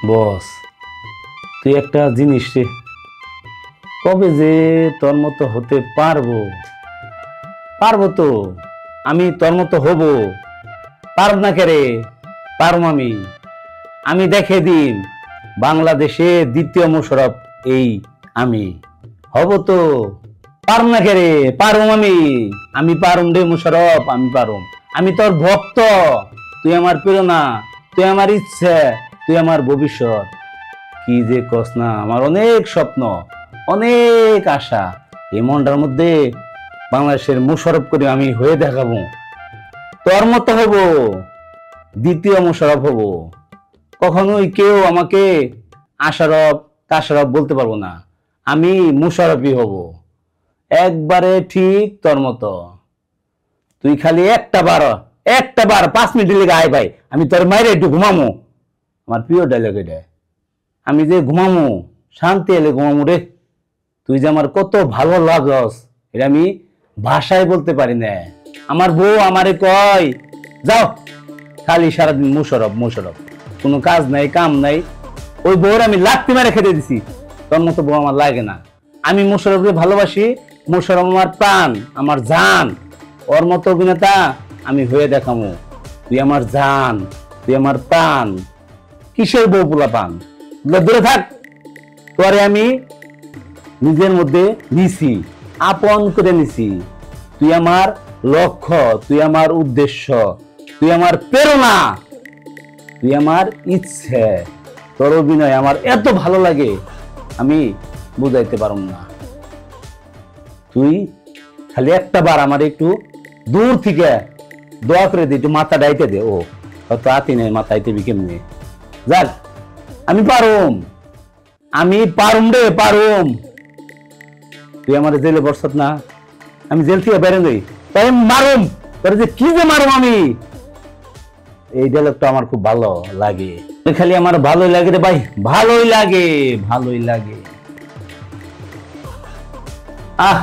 বস, তুই একটা জিনিস রে, কবে যে তোর মতো হতে পারবো? পারবো তো, আমি তোর মতো হব। পারব না কে রে? পারব আমি। আমি দেখে দিন বাংলাদেশে দ্বিতীয় মোশাররফ এই আমি হব তো। পারব না কে রে? পারব আমি। আমি পারুম রে মোশাররফ, আমি পারুম। আমি তোর ভক্ত, তুই আমার প্রেরণা, তুই আমার ইচ্ছে, তুই আমার ভবিষ্যৎ। কি যে কস না, আমার অনেক স্বপ্ন, অনেক আশা এই মনটার মধ্যে। বাংলাদেশের মোশাররফ করে আমি হয়ে দেখাবো, তোর মতো হব, দ্বিতীয় মোশাররফ হব। কখনোই কেউ আমাকে আশারফ তাশারফ বলতে পারবো না, আমি মোশাররফই হব, একবারে ঠিক তোর মতো। তুই খালি একটা বার 5 মিনিট লেগে আয় ভাই, আমি তোর মাইরে একটু ঘুমামো। আমার প্রিয় ডায়লগ এটা। আমি যে ঘুমামো, শান্তি এলে ঘুমামো রে। তুই যে আমার কত ভালো লাগস, এটা আমি ভাষায় বলতে পারি না। আমার বউ আমারে কয়, যাও খালি সারাদিন মোশাররফ মোশাররফ, কোনো কাজ নাই কাম নাই। ওই বউর আমি লাত্তি মেরে খেতে দিছি, তোর মতো বউ আমার লাগে না। আমি মোশাররফকে ভালোবাসি, মোশাররফ আমার প্রাণ, আমার জান। ওর মতো অভিনেতা আমি হয়ে দেখামো। তুই আমার জান, তুই আমার প্রাণ, কিসের বউ পোলা পান? দূরে থাক। তোরে আমি নিজের মধ্যে নিছি, আপন করে নিছি। তুই আমার লক্ষ্য, তুই আমার উদ্দেশ্য, তুই আমার প্রেরণা, তুই আমার ইচ্ছে। তোর অভিনয় আমার এত ভালো লাগে, আমি বুঝাইতে পারব না। তুই খালি একটা বার আমার একটু দূর থেকে দোয়া করে দে, একটু মাথা ডাইতে দে। ও অত আতি নেই, মাথা আইতে কেমনি? যাক, আমি পারুম, আমি পারুম রে, পারুম। তুই আমার জেলে বসত না, আমি জেল থেকে বেরো যাই, তাই মারুম তোরে, যে কি যে মারুম আমি। এই ডায়লগটা আমার খুব ভালো লাগে, খালি আমার ভালোই লাগে রে ভাই, ভালোই লাগে, ভালোই লাগে। আহ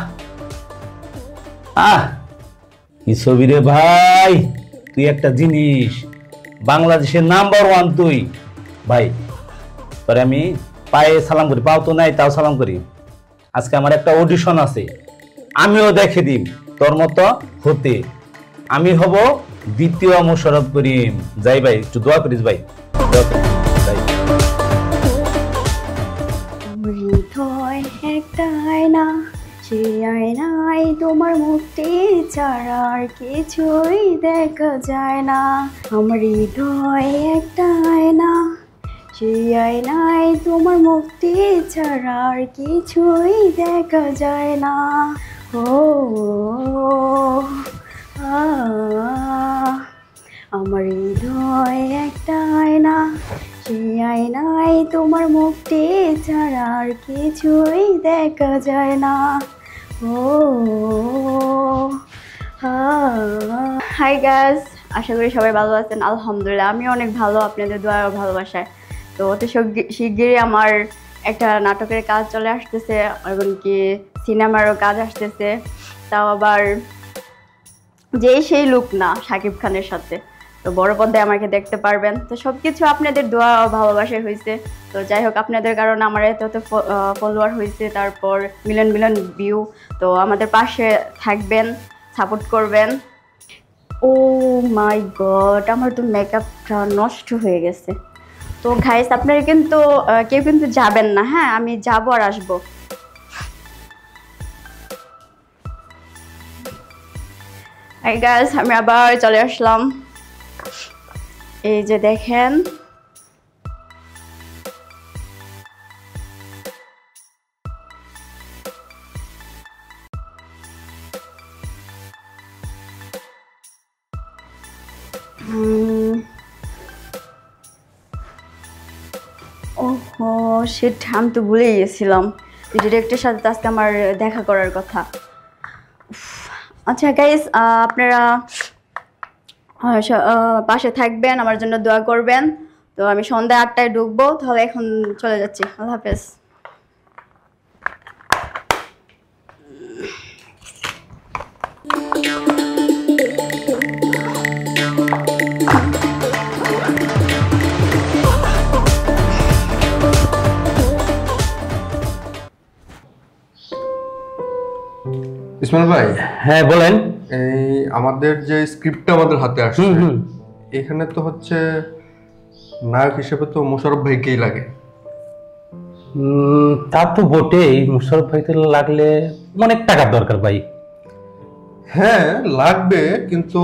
আহ কি ছবি রে ভাই, তুই একটা জিনিস, বাংলাদেশের নাম্বার 1 তুই ভাই। তোরে আমি পায়ে সালাম করি, পাও তো নাই তাও সালাম করি। আজকে আমার একটা অডিশন আছে, আমিও দেখে দিম তোর মতো হতে। আমি হব দ্বিতীয় মোশাররফ করিম। যাই ভাই, একটু দোয়া করিস ভাই, দোয়া করিস ভাই। হৃদয় একটা আয়না, সেই আয়নায় তোমার মুক্তি ছাড়া আর কিছুই দেখা যায় না। আমার হৃদয় একটা আয়না, সেই আয়নায় তোমার মুক্তি ছাড়া আর কিছুই দেখা যায় না। ও আমার হৃদয় একটা আয়না, সেই আয়নায় তোমার মুক্তি ছাড়া আর কিছুই দেখা যায় না। ও হাই গাইস, আশা করি সবাই ভালো আছেন। আলহামদুলিল্লাহ আমি অনেক ভালো, আপনাদের দোয়া ও ভালোবাসায়। তো অতি শিগগিরই আমার একটা নাটকের কাজ চলে আসতেছে, এমনকি সিনেমারও কাজ আসতেছে, তাও আবার যে সেই লুক না, শাকিব খানের সাথে। তো বড় পর্দায় আমাকে দেখতে পারবেন। তো সব কিছু আপনাদের দোয়া ও ভালোবাসায় হয়েছে। তো যাই হোক, আপনাদের কারণে আমার এত ফলোয়ার হয়েছে, তারপর মিলিয়ন মিলিয়ন ভিউ। তো আমাদের পাশে থাকবেন, সাপোর্ট করবেন। ও মাই গড, আমার তো মেকআপটা নষ্ট হয়ে গেছে। তো গাইস, আপনারা কিন্তু কেউ কিন্তু যাবেন না, হ্যাঁ? আমি যাবো আর আসবো। হাই গাইস, আমি আবার চলে আসলাম। এই যে দেখেন, ওহো সেট, আমি তো ভুলেই গেছিলাম ডিরেক্টরের সাথে তো আজকে আমার দেখা করার কথা। আচ্ছা গাইস, আপনারা পাশে থাকবেন, আমার জন্য দোয়া করবেন। তো আমি সন্ধ্যা 8টায় ঢুকবো, তাহলে এখন চলে যাচ্ছি। আল্লাহ হাফেজ। ইসমাইল ভাই, হ্যাঁ বলেন। এই আমাদের যে স্ক্রিপ্টটা আমাদের হাতে আসছে, এখানে তো হচ্ছে নায়ক হিসেবে তো মোশাররফ ভাইকেই লাগে। তা তো বটেই, মুশারফ ভাই তো লাগলে অনেক টাকার দরকার ভাই। হ্যাঁ লাগবে, কিন্তু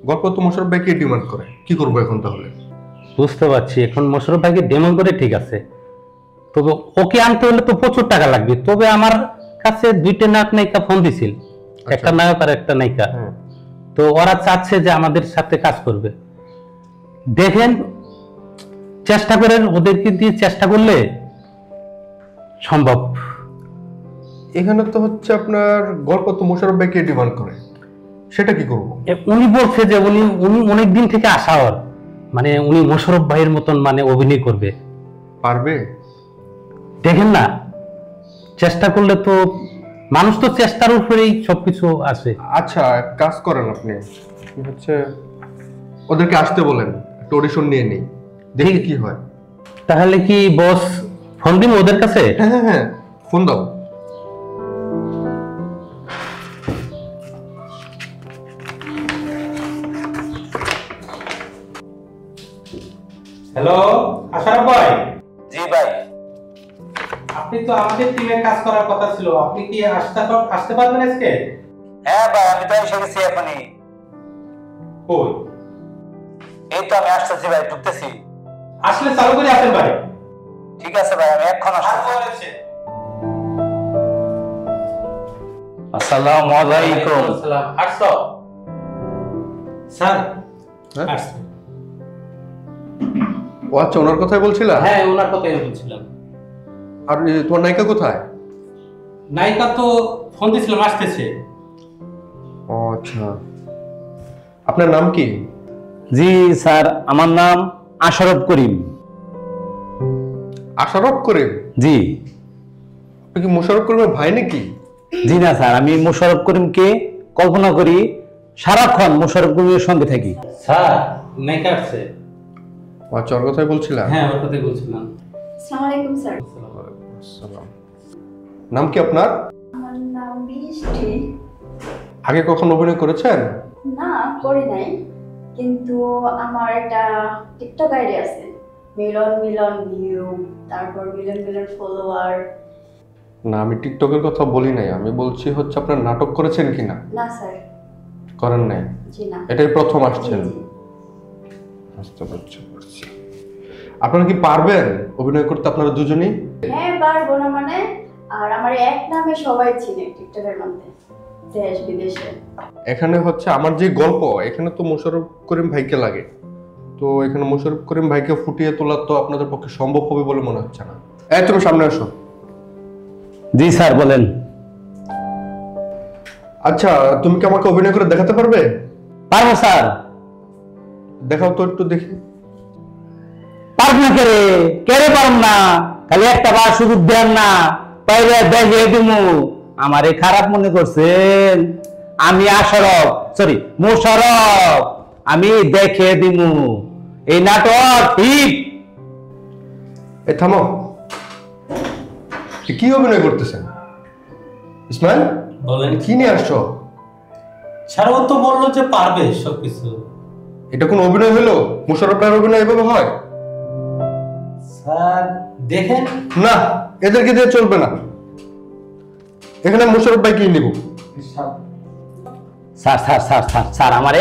গল্প তো মোশাররফ ভাইকে ডিমান্ড করে, কি করবো এখন তাহলে? বুঝতে পারছি, এখন মুশারফ ভাইকে ডেমো করে ঠিক আছে, তবে ওকে আনতে হলে তো প্রচুর টাকা লাগবে। তবে আমার কাছে দুইটা নায়ক নায়িকা ফোন দিছিল, একটা নায়ক আর একটা নায়িকা। তো ওরা চাচ্ছে যে আমাদের সাথে কাজ করবে। দেখেন, চেষ্টা করেন, ওদেরকে দিয়ে চেষ্টা করলে সম্ভব। এখানে তো হচ্ছে আপনার গল্প তো মোশাররফ ভাইকে ডিমান্ড করে, সেটা কি করব? উনি বলছে যে উনি উনি অনেক দিন থেকে আশা ওর, মানে উনি মোশাররফ ভাইয়ের মতন মানে অভিনয় করবে। পারবে? দেখেন না, চেষ্টা করলে তো, মানুষ তো চেষ্টার উপরেই সবকিছু আছে। আচ্ছা এক কাজ করেন, আপনি হচ্ছে ওদেরকে আসতে বলেন, একটা অডিশন নিয়ে নেই, দেখি কি হয়। তাহলে কি বস ফোন দিন ওদের কাছে? হ্যাঁ হ্যাঁ হ্যাঁ, ফোন দাও। হ্যালো আশরাফ ভাই। জি ভাই। আপনি তো আমাদের টিমে কাজ করার কথা ছিল, আপনি কি আসতে পারবেন আজকে? হ্যাঁ ভাই, আমি তো এসে গেছি এখনই। কই? এই তো আমি আসতেছি ভাই, ঢুকতেছি। আসলে চালু করে আসেন ভাই। ঠিক আছে ভাই, আমি এখন আসতেছি। আসসালামু আলাইকুম। আসসালাম। আসছো স্যার? হ্যাঁ? আসছো? ও আচ্ছা, ওনার কথাই বলছিলা? হ্যাঁ ওনার কথাই বলছিলাম। আর তোমার নায়িকা কোথায়? নায়িকা তো ফোন দিছিলাম, আসতেছে। ও আচ্ছা, আপনার নাম কি? জি স্যার, আমার নাম আশরাফ করিম। আশরাফ করিম? জি। আপনি কি মোশাররফ করিমের ভাই নাকি? জি না স্যার, আমি মোশাররফ করিমকে কল্পনা করি, সারাক্ষণ মোশাররফ করিমের সঙ্গে থাকি। স্যার নায়িকা আসছে। ও আচ্ছা, ওর কথাই বলছিলা? হ্যাঁ ওর কথাই বলছিলাম। আসসালামু আলাইকুম স্যার। আসসালাম। নাম কি আপনার? আমার নাম বৃষ্টি। আগে কখন অভিনয় করেছেন? না, করি নাই, কিন্তু আমার একটা টিকটক আইডি আছে, মিলন মিলন ভিউ, তারপর মিলন মিলন ফলোয়ার। না, আমি টিকটকের কথা বলি নাই, আমি বলছি হচ্ছে আপনার নাটক করেছেন কিনা। না স্যার। করেন নাই? জি না। এটাই প্রথম আসছেন? জি, জি। বুঝতে পারছি। আপনারা কি পারবেন অভিনয় করতে, আপনারা দুজনেই? হ্যাঁ পারবো না মানে, আর আমার এক নামে সবাই চিনে টিকটকের মধ্যে, দেশ বিদেশে। এখানে হচ্ছে আমার যে গল্প, এখানে তো মোশাররফ করিম ভাইকে লাগে, তো এখানে মোশাররফ করিম ভাইকে ফুটিয়ে তোলা তো আপনাদের পক্ষে সম্ভব হবে বলে মনে হচ্ছে না। এই তুমি সামনে আসো। জি স্যার বলেন। আচ্ছা, তুমি কি আমাকে অভিনয় করে দেখাতে পারবে? পারবো স্যার। দেখাও তো একটু দেখি। পারব না কেরে, কেরে পারব না, খালি একটা বার সুযোগ দেন না, পাইলে দেখে দিমু। আমারে খারাপ মনে করছেন? আমি আশরাফ, সরি মোশাররফ, আমি দেখে দিমু। এই নাটক ঠিক। এই থামো, কি অভিনয় করতেছেন ইসমাইল? বলেন। কি নিয়ে আসছো? স্যার ও তো বললো যে পারবে সবকিছু। এটা কোন অভিনয় হলো? মোশাররফ ভাইয়ের অভিনয় এভাবে হয়? স্যার দেখেন। না, এদেরকে দিয়ে চলবে না, এখানে মোশাররফ ভাইকেই নিব। Sir sir sir sir sir আমার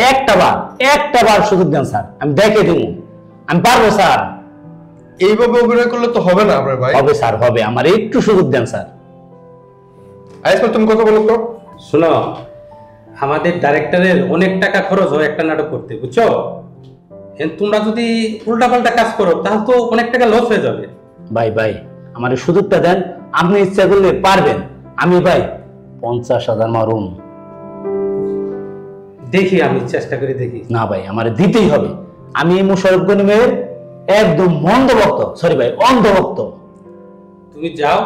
একটা বার সুযোগ দেন স্যার, আমি দেখে দিমু, আমি পারবো স্যার। এইভাবে অভিনয় করলে তো হবে না আপনার ভাই। হবে স্যার, হবে, আমার একটু সুযোগ দেন স্যার। আইসমাইল, তুমি কথা বলো তো। শোনো, আমাদের ডাইরেক্টরের অনেক টাকা খরচ হয় একটা নাটক করতে, বুঝছো? তোমরা যদি উল্টাপাল্টা কাজ করো তাহলে তো অনেক টাকা লস হয়ে যাবে। ভাই ভাই, আমার এই সুযোগটা দেন, আপনি ইচ্ছা করলে পারবেন। আমি ভাই 50,000 মারুন। দেখি, আমি চেষ্টা করে দেখি। না ভাই, আমার দিতেই হবে। আমি এই মোশাররফ করিমের একদম অন্ধভক্ত, সরি ভাই অন্ধভক্ত। তুমি যাও,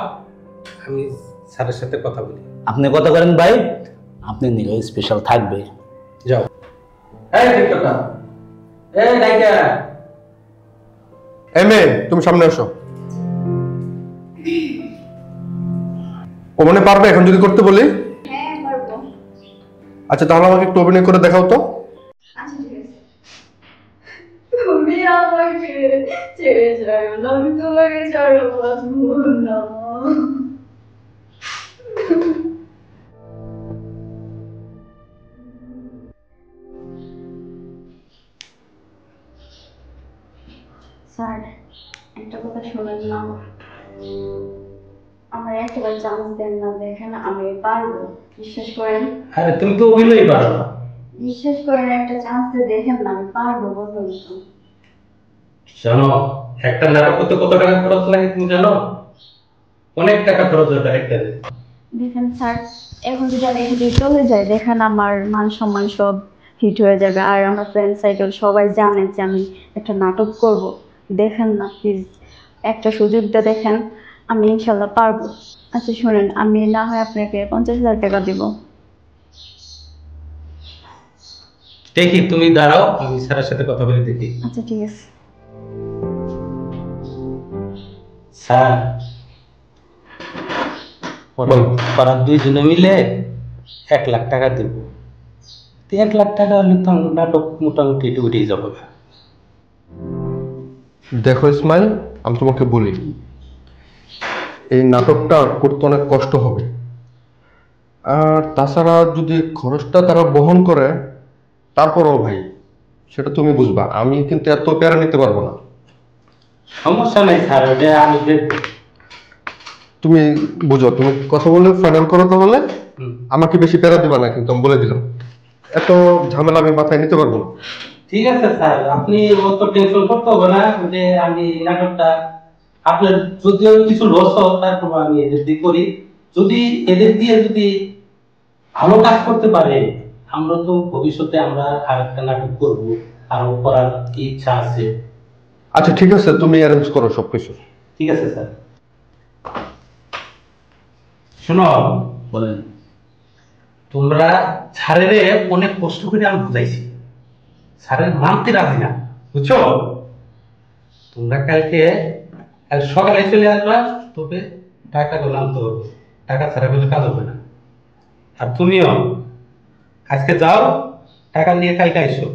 আমি স্যারের সাথে কথা বলি। আপনি কথা করেন ভাই, আপনি নিলে স্পেশাল থাকবে। যাও। এই টিকটকার, এই ডাইকা, এমএ তুমি সামনে আসো। ও মনে পারবে এখন যদি করতে বলি? হ্যাঁ আচ্ছা তাহলে আমাকে একটু অভিনয় করে দেখাও তো। আচ্ছা ঠিক আছে। তুমি আমাকে ছেড়ে যাও না, আমি তোমাকে ছাড়া বাঁচবো না। স্যার একটা কথা শোনেন না, আমার একবার চান্স দেন না, দেখেন আমি পারবো, বিশ্বাস করেন। আরে তুমি তো অভিনয় পারো না। বিশ্বাস করেন, একটা চান্স দিয়ে দেখেন না, আমি পারবো বলুন তো। জানো একটা নাটক করতে কত টাকা খরচ লাগে তুমি জানো? অনেক টাকা খরচ হয় ডাইরেক্টরে। দেখেন স্যার, এখন যদি আমি এখান থেকে চলে যাই, দেখেন আমার মান সম্মান সব হিট হয়ে যাবে, আর আমার ফ্রেন্ড সাইকেল সবাই জানে যে আমি একটা নাটক করব। দেখেন না প্লিজ, একটা সুযোগটা দেখেন, আমি ইনশাল্লাহ পারবো। আচ্ছা শুনেন, আমি না হয় আপনাকে 50,000 টাকা দিব। দেখি তুমি দাঁড়াও, আমি স্যারের সাথে কথা বলে দেখি। আচ্ছা ঠিক আছে। স্যার পাড়ার দুইজনে মিলে 1 লাখ টাকা দিব। 1 লাখ টাকা হলে তো আমার নাটক মোটামুটি একটু উঠেই যাবে। দেখো ইসমাইল, আমি তোমাকে বলি, এই নাটকটা করতে অনেক কষ্ট হবে, আর তাছাড়া যদি খরচটা তারা বহন করে, তারপরও ভাই সেটা তুমি বুঝবা, আমি কিন্তু এত প্যারা নিতে পারবো না। সমস্যা নাই স্যার, ওটা আমি দেখবো। তুমি বুঝো, তুমি কথা বলে ফাইনাল করো তাহলে। আমাকে বেশি প্যারা দিবা না কিন্তু, আমি বলে দিলাম, এত ঝামেলা আমি মাথায় নিতে পারবো না। ঠিক আছে স্যার, আপনি অত টেনশন করতে হবে না যে আমি নাটকটা আপনার যদিও কিছু লস হোক তারপর আমি এদের দিয়ে করি। যদি এদের দিয়ে যদি ভালো কাজ করতে পারে, আমরা তো ভবিষ্যতে আমরা আর একটা নাটক করবো, আরো করার ইচ্ছা আছে। আচ্ছা ঠিক আছে, তুমি অ্যারেঞ্জ করো সবকিছু। ঠিক আছে স্যার। শোনো, বলেন। তোমরা স্যারের অনেক কষ্ট করে আমি বুঝাইছি, স্যারের মানতে রাজি না, বুঝছো? তোমরা কালকে সকালে চলে আসবা, তবে টাকাগুলো আনতে হবে, টাকা ছাড়া কোনো কাজ হবে না। আর তুমিও আজকে যাও, টাকা নিয়ে কালকে আইসো,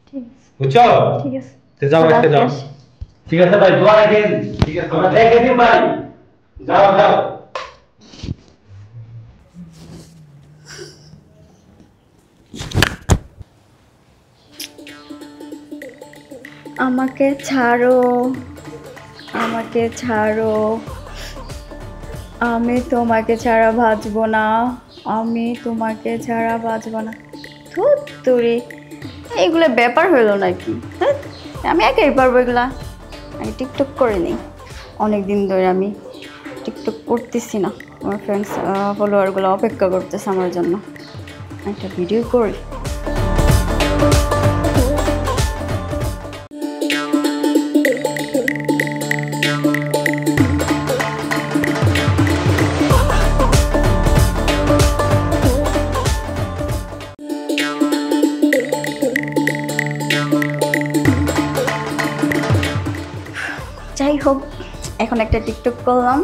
ঠিক আছে বুঝছো? ঠিক আছে। তো যাও, আজকে যাও। ঠিক আছে ভাই, দোয়া রাখেন। ঠিক আছে, তোমরা দেখে দিন ভাই, যাও যাও। আমাকে ছাড়ো, আমাকে ছাড়ো, আমি তোমাকে ছাড়া বাঁচবো না, আমি তোমাকে ছাড়া বাঁচবো না। ধুত্তুরি, এইগুলো ব্যাপার হইলো নাকি? ধ্যাৎ, আমি একাই পারবো এগুলা। আমি টিকটক করে নিই, অনেক দিন ধরে আমি টিকটক করতেছি না, আমার ফ্রেন্ডস ফলোয়ারগুলো অপেক্ষা করতেছে আমার জন্য, একটা ভিডিও করি। যাই হোক, এখন একটা টিকটক করলাম,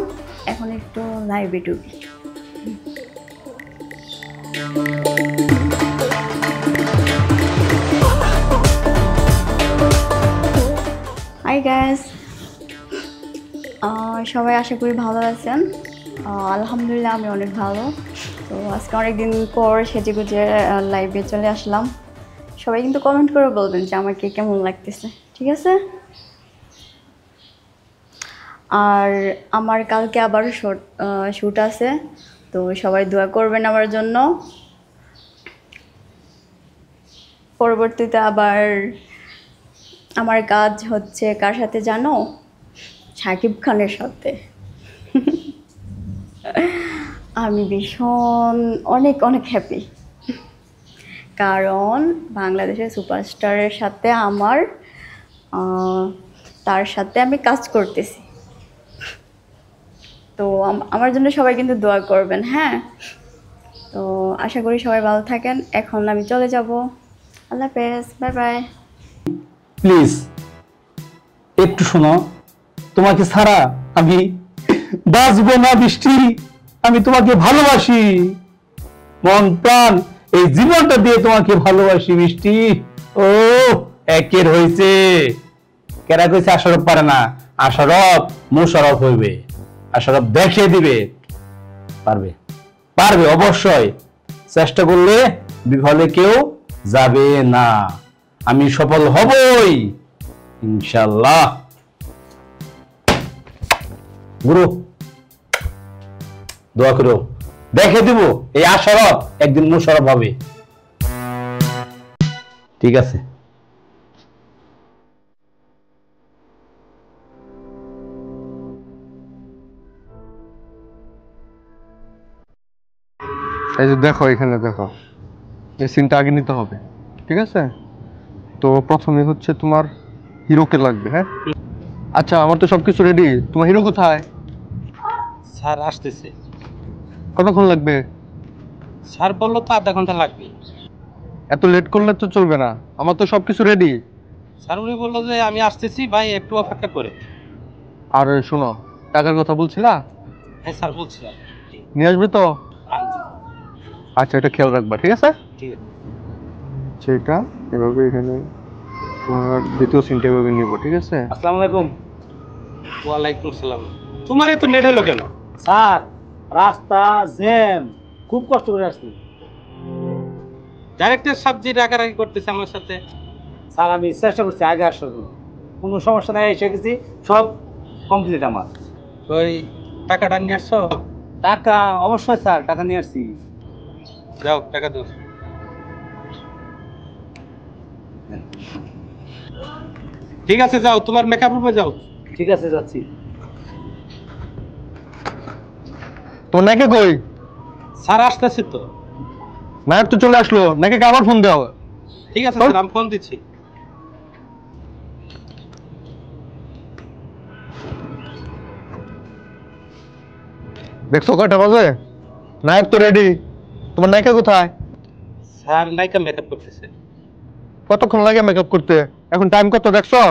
এখন একটু লাইভে ঢুকি। হাই গাইস, সবাই আশা করি ভালো আছেন। আলহামদুলিল্লাহ আমি অনেক ভালো। তো আজকে অনেক দিন পর সেজে গুজে লাইভে চলে আসলাম। সবাই কিন্তু কমেন্ট করে বলবেন যে আমাকে কেমন লাগতেছে, ঠিক আছে? আর আমার কালকে আবার শ্যুট আছে, তো সবাই দোয়া করবেন আমার জন্য। পরবর্তীতে আবার আমার কাজ হচ্ছে কার সাথে জানো? শাকিব খানের সাথে। আমি ভীষণ অনেক অনেক হ্যাপি, কারণ বাংলাদেশের সুপারস্টারের সাথে আমার তার সাথে আমি কাজ করতেছি। তো আমার জন্য সবাই কিন্তু দোয়া করবেন, হ্যাঁ? তো আশা করি সবাই ভালো থাকেন। এখন আমি চলে যাব, আল্লাহ হাফেজ, বাই বাই। প্লিজ একটু শোনো, তোমাকে ছাড়া আমি বাঁচবো না বৃষ্টি, আমি তোমাকে ভালোবাসি, মন প্রাণ এই জীবনটা দিয়ে তোমাকে ভালোবাসি মিষ্টি। ও একের হইছে। কেরা কইছে আশারফ পারে না? আশারফ মোশারফ হইবে, আশারফ দেখিয়ে দিবে পারবে, পারবে অবশ্যই। চেষ্টা করলে বিফলে কেউ যাবে না। আমি সফল হবই ইনশাআল্লাহ। গুরু দোয়া করো, দেখে দিব এই আশারফ একদিন মোশারফ হবে। ঠিক আছে। এই যে দেখো, এখানে দেখো, এই সিনটা আগে নিতে হবে, ঠিক আছে? তো প্রথমে হচ্ছে তোমার হিরোকে লাগবে, হ্যাঁ? আচ্ছা, আমার তো সবকিছু রেডি, তোমার হিরো কোথায়? স্যার আসতেছে। কতক্ষণ লাগবে? স্যার বললো তো আধা ঘন্টা লাগবে। এত লেট করলে তো চলবে না, আমার তো সবকিছু রেডি। স্যার উনি বললো যে আমি আসতেছি ভাই, একটু অপেক্ষা করে। আর শোনো, টাকার কথা বলছিলা, হ্যাঁ স্যার বলছিলাম। নিয়ে আসবে তো? আচ্ছা, আচ্ছা, এটা খেয়াল রাখবা, ঠিক আছে? ঠিক আছে। সেটা এভাবে এখানে তোমার দ্বিতীয় সিনটা এভাবে নিব, ঠিক আছে? আসসালামু আলাইকুম। ওয়ালাইকুম সালাম। তোমার এত লেট হলো কেন? স্যার রাস্তা জ্যাম, খুব কষ্ট করে আসছি। ডাইরেক্টর সবজি রাগারাগি করতেছে আমার সাথে। স্যার আমি চেষ্টা করছি আগে আসার জন্য, কোনো সমস্যা নাই, এসে গেছি, সব কমপ্লিট আমার। ওই টাকাটা নিয়ে আসছো? টাকা অবশ্যই স্যার, টাকা নিয়ে আসছি। যাও টাকা দাও। ঠিক আছে যাও, তোমার মেকআপ রুমে যাও। ঠিক আছে যাচ্ছি। তোমার নায়িকা কই? স্যার আসতেছে তো। নায়ক তো চলে আসলো, নায়িকাকে আবার ফোন দাও। ঠিক আছে স্যার, আমি ফোন দিচ্ছি। দেখছো কয়টা বাজে? নায়ক তো রেডি, তোমার নায়িকা কোথায়? স্যার নায়িকা মেকআপ করতেছে। কতক্ষণ লাগে মেকআপ করতে? এখন টাইম কত দেখছো?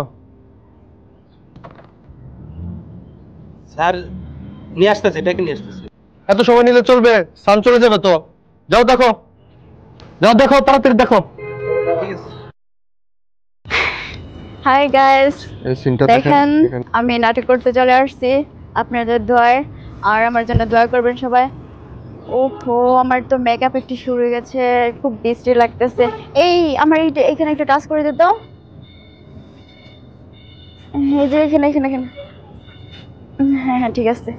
স্যার নিয়ে আসতেছে, এটাকে নিয়ে আসতেছে। এত সময় নিলে চলবে? সান চলে যাবে তো। যাও দেখো, যাও দেখো, তাড়াতাড়ি দেখো। ঠিক আছে। হাই গাইস, এই সিনটা দেখেন আমি নাটক করতে চলে আসছি আপনাদের দোয়ায়, আর আমার জন্য দোয়া করবেন সবাই। ওহো, আমার তো মেকআপ একটু শুরু হয়ে গেছে, খুব বিশ্রী লাগতেছে। এই আমার এখানে একটা টাচ করে দিত। এই যে এখানে এখানে এখানে। হ্যাঁ হ্যাঁ ঠিক আছে।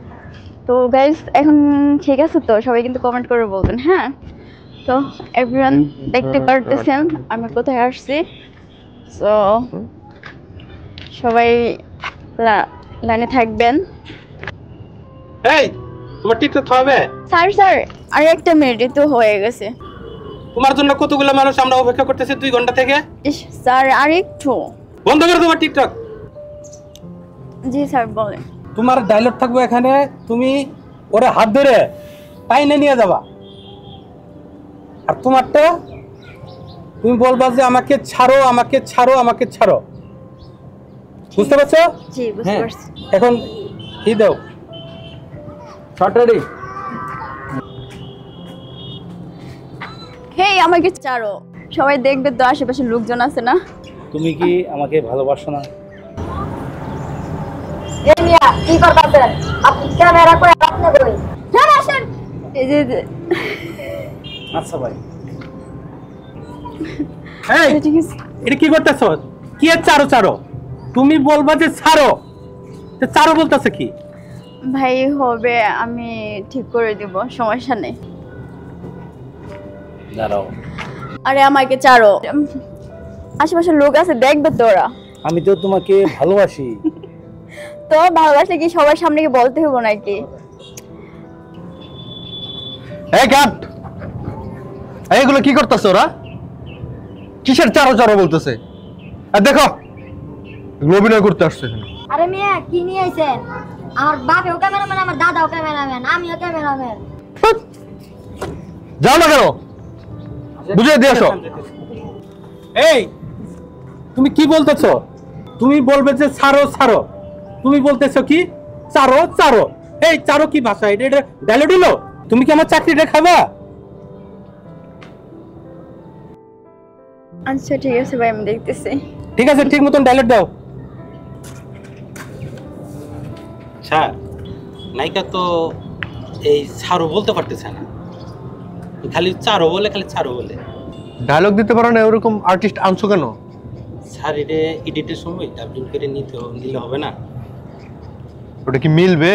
তো গাইস এখন ঠিক আছে তো, সবাই কিন্তু কমেন্ট করে বলবেন, হ্যাঁ? তো এভরিওয়ান দেখতে পারতেছেন আমি কোথায় আসছি। তো সবাই লাইনে থাকবেন। এই তোমার টিকটক হবে? স্যার স্যার আর একটা মিনিট তো হয়ে গেছে। তোমার জন্য কতগুলো মানুষ আমরা অপেক্ষা করতেছি 2 ঘন্টা থেকে। ইস স্যার আর একটু। বন্ধ করো তোমার টিকটক। জি স্যার বলেন। তোমার ডায়লগ থাকবে এখানে, তুমি ওরে হাত ধরে টাইনে নিয়ে যাবা, আর তোমারটা তুমি বলবা যে আমাকে ছাড়ো, আমাকে ছাড়ো, আমাকে ছাড়ো। বুঝতে পারছো? জি বুঝতে হ্যাঁ। পারছি। এখন কি দাও? Short ready. হেই আমাকে ছাড়ো, সবাই দেখবে তো, আশেপাশে লোকজন আছে না। তুমি কি আমাকে ভালোবাসো না? কি করতেছেন আপনি? ক্যামেরা করে আপনি কই? না না আসেন। এই যে আচ্ছা ভাই। এই ঠিক আছে। এটা কি করতেছো? কি এর ছাড়ো ছাড়ো? তুমি বলবা যে ছাড়ো, তো ছাড়ো বলতেছে কি? ভাই হবে, আমি ঠিক করে দিব, সমস্যা নেই। দাঁড়াও, আরে আমাকে ছাড়ো, আশেপাশে লোক আছে দেখবে তো ওরা। আমি তো তোমাকে ভালোবাসি। তো ভালোবাসলে কি সবার সামনে কি বলতে হবো নাকি? এই কাট, এইগুলো কি করতেছে ওরা? কিসের চারো চারো বলতেছে? আর দেখো, এগুলো অভিনয় করতে আসছে এখানে। আরে মিয়া কি নিয়ে আইছেন? আমার বাপেও ক্যামেরাম্যান, আমার দাদাও ক্যামেরাম্যান, আমিও ক্যামেরাম্যান। যাও না কেন, বুঝিয়ে দিয়ে আসো। এই তুমি কি বলতেছো? তুমি বলবে যে ছাড়ো ছাড়ো, তুমি বলতেছো কি ছাড়ো ছাড়ো? এই ছাড়ো কি ভাষা? এটা ডায়লগ দিলো? তুমি কি আমার চাকরিটা খাবা? আচ্ছা ঠিক আছে ভাই, আমি দেখতেছি। ঠিক আছে, ঠিক মতন ডায়লগ দাও। স্যার, নায়িকা তো এই ছাড়ো বলতে পারতেছে না, খালি চারো বলে, খালি চারো বলে। ডায়লগ দিতে পারো না, ওরকম আর্টিস্ট আনছো কেন? স্যার, এটা এডিটের সময় ডাবলিং করে নিলে হবে না? ওটা কি মিলবে?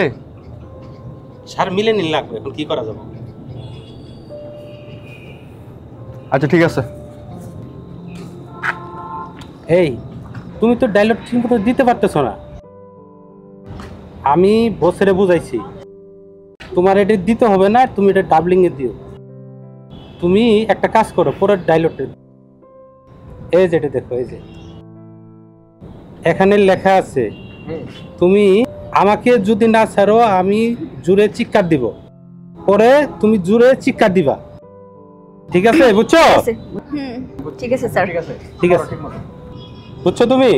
স্যার, মিলে নিলে লাগবে, এখন কি করা যাবে? আচ্ছা ঠিক আছে। এই, তুমি তো ডায়লগ ঠিক মতো দিতে পারতেছো না। আমি বসেরে বুঝাইছি তোমার এটা দিতে হবে না, তুমি এটা ডাবলিং এ দিও। তুমি একটা কাজ করো, পরের ডায়লগটা এই যে এটা দেখো, এই যে এখানে লেখা আছে, তুমি আমাকে যদি না ছাড়ো আমি জুড়ে চিৎকার দিব, পরে তুমি জুড়ে চিৎকার দিবা। ঠিক আছে, বুঝছো? ঠিক আছে স্যার। ঠিক আছে, বুঝছো তুমি?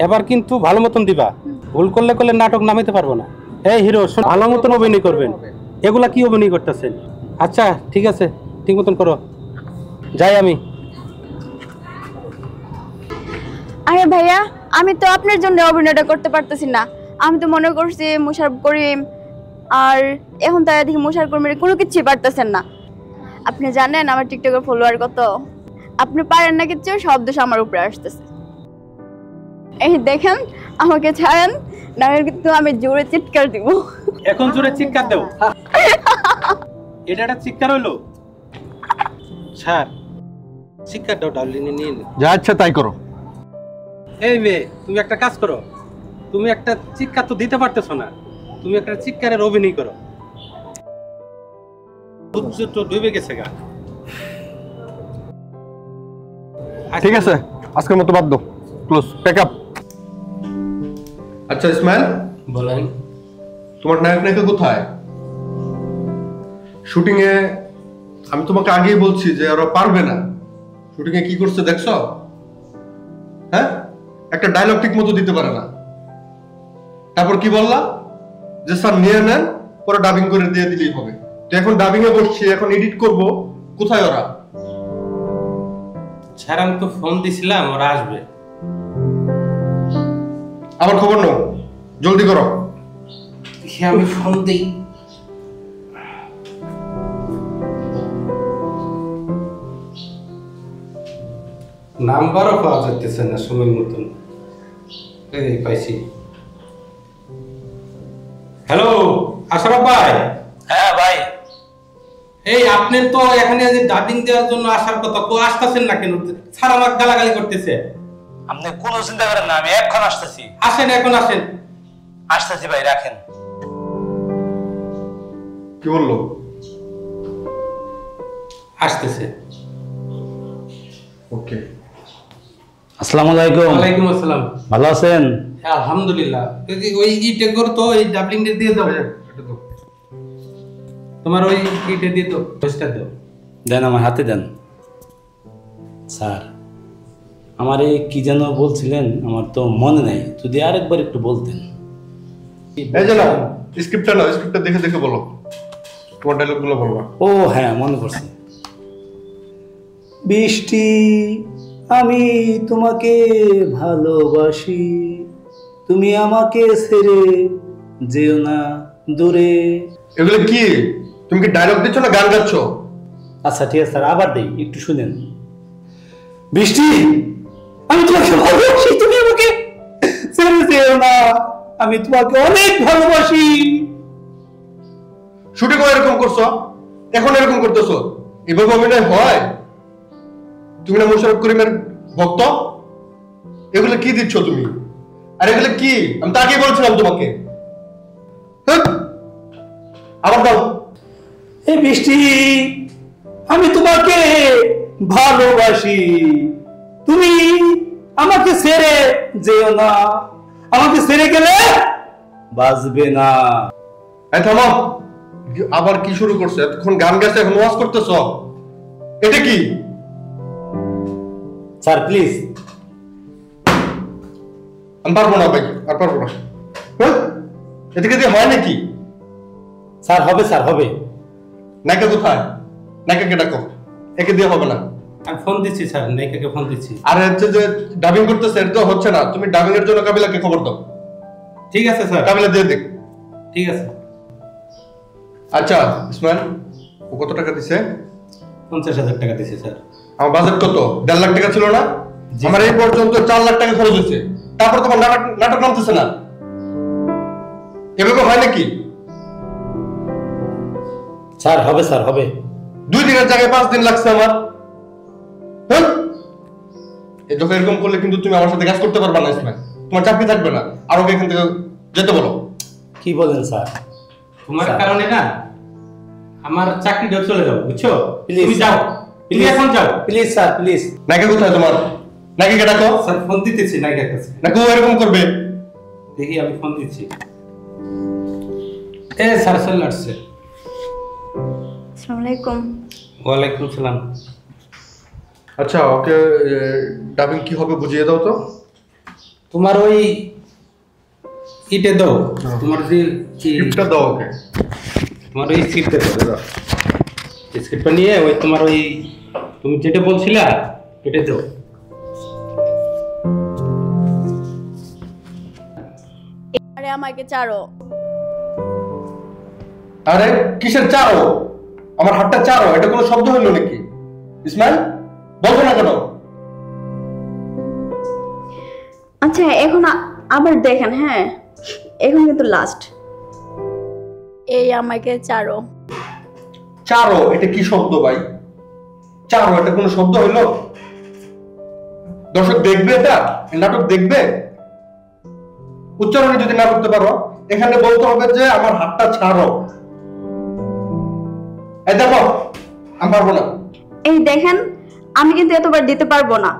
এবার কিন্তু ভালো মতন দিবা, ভুল করলে নাটক নামাইতে পারবো না। এই হিরো, ভালো মতন অভিনয় করবেন। এগুলা কি অভিনয় করতেছেন? আচ্ছা ঠিক আছে, ঠিক মতন করো। যাই আমি। আরে ভাইয়া, আমি তো আপনার জন্য অভিনয়টা করতে পারতেছি না। আমি তো মনে করছি মোশাররফ করিম, আর এখন তাই দেখি মোশাররফ করিমের কোনো কিছুই পারতেছেন না। আপনি জানেন আমার টিকটকের ফলোয়ার কত? আপনি পারেন না কিছু, সব দোষ আমার উপরে আসতেছে। এই দেখেন, আমাকে ছাড়েন, না হলে কিন্তু আমি জোরে চিৎকার দিব। এখন জোরে চিৎকার দাও। এটা একটা চিৎকার হইলো? স্যার, চিৎকার দাও, ডাবলিং এ নিয়ে নিন। যা আচ্ছা তাই করো। এই মেয়ে, তুমি একটা কাজ করো, তুমি একটা চিৎকার তো দিতে পারতেছো না, তুমি একটা চিৎকারের অভিনয় করো। তো ডুবে গেছে গা। ঠিক আছে, আজকের মতো বাদ দাও, ক্লোজ, প্যাক আপ। আচ্ছা ইসমাইল, বলেন। তোমার নায়ক নায়িকা কোথায়? শুটিং এ আমি তোমাকে আগেই বলছি যে ওরা পারবে না। শুটিং এ কি করছে দেখছো? হ্যাঁ, একটা ডায়লগ ঠিক মতো দিতে পারে না। তারপর কি বললা যে স্যার নিয়ে নেন, পরে ডাবিং করে দিয়ে দিলেই হবে। তো এখন ডাবিং এ বসছি, এখন এডিট করব, কোথায় ওরা? স্যার, আমি তো ফোন দিছিলাম, ওরা আসবে। আমার খবর নাও, জলদি করো। আমি ফোন দিই। নাম্বারও পাওয়া যাচ্ছে না সময় মতন। এই পাইছি। হ্যালো আশরাফ ভাই। হ্যাঁ ভাই, এই আপনি তো এখানে যে ডাবিং দেওয়ার জন্য আসার কথা, কো আসতেছেন না কেন? স্যার আমাকে গালাগালি করতেছে। আপনি কোনো চিন্তা করেন না, আমি এখন আসতেছি। আসেন, এখন আসেন। আসতেছি ভাই, রাখেন। কি বললো? আসতেছে। ওকে। আসসালামু আলাইকুম। ওয়ালাইকুম আসসালাম। ভালো আছেন? হ্যাঁ আলহামদুলিল্লাহ। ওই ইটে করতো, এই ডাবলিং দিয়ে দাও। তোমার ওই ইটে দিয়ে দাও, ভয়েসটা দাও। দেন, আমার হাতে দেন। স্যার, আমারে কি যেন বলছিলেন, আমার তো মনে নেই, যদি আরেকবার একটু বলতেন। এই যে না, স্ক্রিপ্টটা নাও, স্ক্রিপ্টটা দেখে দেখে বলো, তোমার ডায়লগগুলো বলবা। ও হ্যাঁ, মনে পড়ছে। বৃষ্টি, আমি তোমাকে ভালোবাসি, তুমি আমাকে ছেড়ে যেও না দূরে। এগুলো কি? তুমি কি ডায়লগ দিচ্ছ না গান গাচ্ছ? আচ্ছা ঠিক আছে স্যার, আবার দেই, একটু শুনেন। বৃষ্টি, আমি তোমাকে ভালোবাসি, তুমি আমাকে ছেড়ে যেও না, আমি তোমাকে অনেক ভালোবাসি। শুটিং এরকম করছো, এখন এরকম করতেছো, এভাবে অভিনয় হয়? তুমি না মোশাররফ করিমের ভক্ত? এগুলো কি দিচ্ছ তুমি? আর এগুলো কি? আমি তাকেই বলছিলাম তোমাকে। হ্যাঁ? আবার দাও। এই বৃষ্টি, আমি তোমাকে ভালোবাসি, তুমি আমাকে ছেড়ে যেও না, আমাকে ছেড়ে গেলে বাঁচবে না। এই থামো, আবার কি শুরু করছো? এতক্ষণ গান গাইছে, এখন ওয়াজ করতেছো, এটা কি? Sir please. আমি পারবো না ভাই, আর পারবো না। হ্যাঁ? এদিকে দিয়ে হয় নাকি? স্যার হবে, স্যার হবে। নায়িকা কোথায়? নায়িকাকে ডাকো, একে দিয়ে হবে না। আমি ফোন দিচ্ছি স্যার, নায়িকাকে ফোন দিচ্ছি। আরে হচ্ছে যে ডাবিং করতেছে এটা তো হচ্ছে না, তুমি ডাবিং এর জন্য কাবিলাকে খবর দাও। ঠিক আছে স্যার। কাবিলা দিয়ে দেখ। ঠিক আছে। আচ্ছা ইসমাইল, ও কত টাকা দিছে? 50,000 টাকা দিছি স্যার। আমার বাজেট কত? 1.5 লাখ টাকা ছিল না? জি। আমার এই পর্যন্ত 4 লাখ টাকা খরচ হয়েছে, তারপর তোমার নাটক নামতেছে না। এভাবে হয় নাকি? স্যার হবে, স্যার হবে। 2 দিনের জায়গায় 5 দিন লাগছে আমার। হ্যাঁ, এই যখন এরকম করলে কিন্তু তুমি আমার সাথে কাজ করতে পারবে না ইসমাইল, তোমার চাকরি থাকবে না। আর ওকে এখান থেকে যেতে বলো। কি বলেন স্যার? তোমার কারণে না আমার চাকরিটা চলে যাবে, বুঝছো? তুমি যাও, তুমি এখন যাও প্লিজ স্যার, প্লিজ। নাকি কোথায় তোমার? নাকি কে ডাকো? স্যার ফোন দিতেছি নায়িকার কাছে। নাকি ও এরকম করবে? দেখি আমি ফোন দিচ্ছি। স্যার চলে আসছে। আসসালামু আলাইকুম। ওয়ালাইকুম সালাম। আচ্ছা ওকে ডাবিং কি হবে বুঝিয়ে দাও তো। তোমার ওই ইটে দাও, তোমার যে স্ক্রিপ্টটা দাও ওকে। তোমার ওই স্ক্রিপ্টটা দাও, স্ক্রিপ্টটা নিয়ে ওই তোমার ওই তুমি যেটা বলছিলা এটা দাও। আরে আমাকে চারো। আরে কিসের চারো? আমার হাতটা চারো, এটা কোনো শব্দ হলো নাকি? ইসমাইল বলবো না কেন? আচ্ছা এখন আবার দেখেন, হ্যাঁ এখন কিন্তু লাস্ট। এই আমাকে চারো। চারো এটা কি শব্দ ভাই? চারো এটা কোনো শব্দ হইলো? দর্শক দেখবে এটা? এই নাটক দেখবে? উচ্চারণে যদি না করতে পারো, এখানে বলতে হবে যে আমার হাতটা ছাড়ো। এই দেখো, আমি পারবো না। এই দেখেন, আমি কিন্তু এতবার দিতে পারবো না,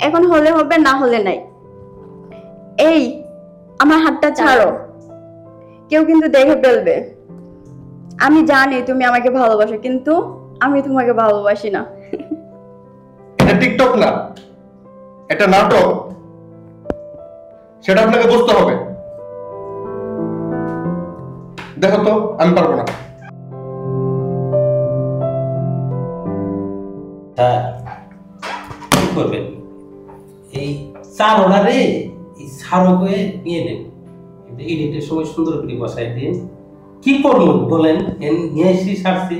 এখন হলে হবে না হলে নাই। এই আমার হাতটা ছাড়ো, কেউ কিন্তু দেখে ফেলবে। আমি জানি তুমি আমাকে ভালোবাসো, কিন্তু আমি তোমাকে ভালোবাসি না। এটা টিকটক না, এটা নাটক, সেটা আপনাকে বুঝতে হবে। দেখো তো, আমি পারবো না। স্যার কি করবেন? এই চার অর্ডারে এই সারকে নিয়ে নেন, এডিটের সময় সুন্দর করে বসাই দিন। কি করবো বলেন? নিয়ে এসে সারছি।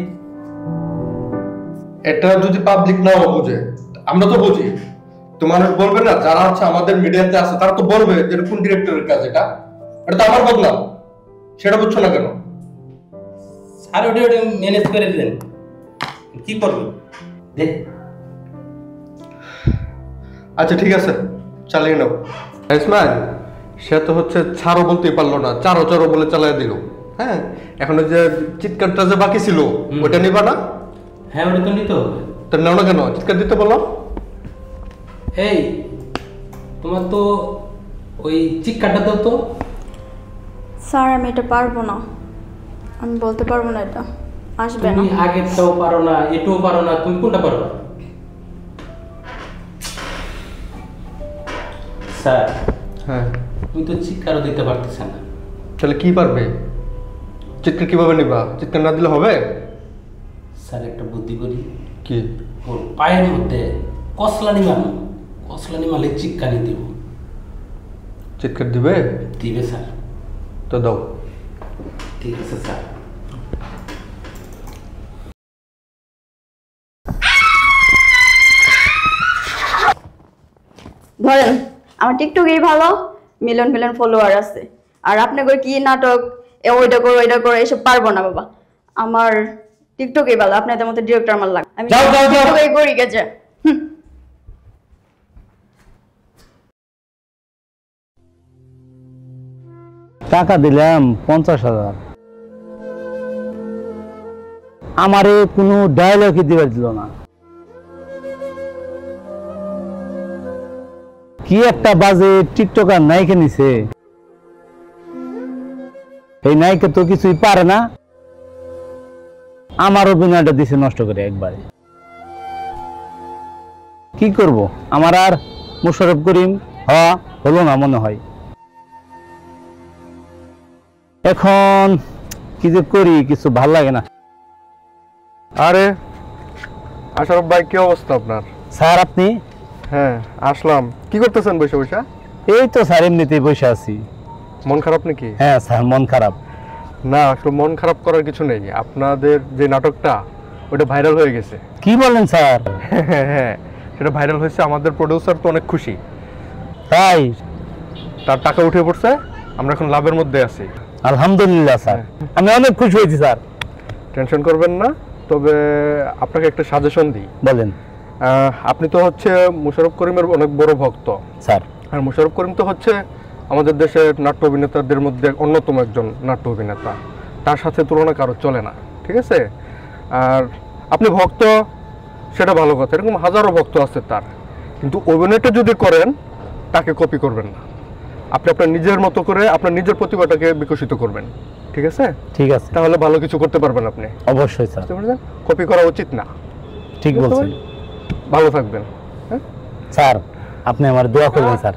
এটা যদি পাবলিক নাও বুঝে, আমরা তো বুঝি, তো মানুষ বলবে না, যারা হচ্ছে আমাদের মিডিয়াতে আছে তারা তো বলবে যে এটা কোন ডিরেক্টরের কাজ, এটা এটা তো আমার বদনাম। সেটা বুঝছো না কেন? স্যার ওটা ম্যানেজ করে দিলেন, কি করবেন দেখ। আচ্ছা ঠিক আছে, চালিয়ে নাও। ইসমাইল সে তো হচ্ছে ছাড়ো বলতেই পারলো না, চারো চারো বলে চালিয়ে দিল। হ্যাঁ, এখন ওই যে চিৎকারটা যে বাকি ছিল ওটা নিবা না? হ্যাঁ ওটা তো নিতে হবে। তো নাও না কেন? চিৎকার দিতে বলো। এই তোমার তো ওই চিৎকারটা দাও তো। স্যার আমি এটা পারবো না, আমি বলতে পারবো না, এটা আসবে না। তুমি আগেরটাও পারো না, এটাও পারো না, তুমি কোনটা পারো? স্যার হ্যাঁ, তুমি তো চিৎকারও দিতে পারতেছ না। তাহলে কি পারবে? চিৎকার কিভাবে নিবা? চিৎকার না দিলে হবে? স্যার একটা বুদ্ধি করি, কি? ওর পায়ের মধ্যে কসলানি মালে চিৎকানি দিব। চিৎকার দিবে? দিবে স্যার। তো দাও। ঠিক আছে স্যার। ধরেন আমার টিকটকেই ভালো, মিলিয়ন মিলিয়ন ফলোয়ার আছে, আর আপনাকে কি নাটক ওইটা করো এসব পারবো না বাবা। আমার টিকটকেই ভালো, আপনাদের মতো ডিরেক্টর আমার লাগে। আমি যাও। টিকটকেই করি গেছে। টাকা দিলাম 50,000, আমারে কোনো ডায়লগই দিবার দিল না। কি একটা বাজে টিকটকার নায়িকা নিছে, এই নায়িকা তো কিছুই পারে না, আমার অভিনয়টা দিছে নষ্ট করে একবারে। কি করব, আমার আর মোশাররফ করিম হলো না মনে হয়। এখন কি যে করি, কিছু ভাল লাগে না। আরে আশরাফ ভাই, কি অবস্থা আপনার? স্যার আপনি? হ্যাঁ আসলাম। কি করতেছেন বসে বসে? এই তো স্যার এমনিতেই বসে আছি। মন খারাপ নাকি? হ্যাঁ স্যার মন খারাপ। না আসলে মন খারাপ করার কিছু নেই, আপনাদের যে নাটকটা ওটা ভাইরাল হয়ে গেছে। কি বলেন স্যার? হ্যাঁ সেটা ভাইরাল হয়েছে, আমাদের প্রডিউসার তো অনেক খুশি, তাই? তার টাকা উঠে পড়ছে, আমরা এখন লাভের মধ্যে আছি। আলহামদুলিল্লাহ স্যার, আমি অনেক খুশি হয়েছি স্যার। টেনশন করবেন না, তবে আপনাকে একটা সাজেশন দিই। বলেন। আপনি তো হচ্ছে মোশাররফ করিমের অনেক বড় ভক্ত স্যার আর মোশাররফ করিম তো হচ্ছে আমাদের দেশের নাট্য অভিনেতাদের মধ্যে অন্যতম একজন নাট্য অভিনেতা, তার সাথে তুলনা কারো চলে না, ঠিক আছে? আর আপনি ভক্ত সেটা ভালো কথা, এরকম হাজারো ভক্ত আছে তার, কিন্তু অভিনয়টা যদি করেন তাকে কপি করবেন না, আপনি আপনার নিজের মতো করে আপনার নিজের প্রতিভাটাকে বিকশিত করবেন, ঠিক আছে? ঠিক আছে, তাহলে ভালো কিছু করতে পারবেন আপনি। অবশ্যই স্যার। বুঝতে পারছেন? কপি করা উচিত না। ঠিক বলছেন। ভালো থাকবেন। হ্যাঁ স্যার আপনি আমার দোয়া করবেন স্যার।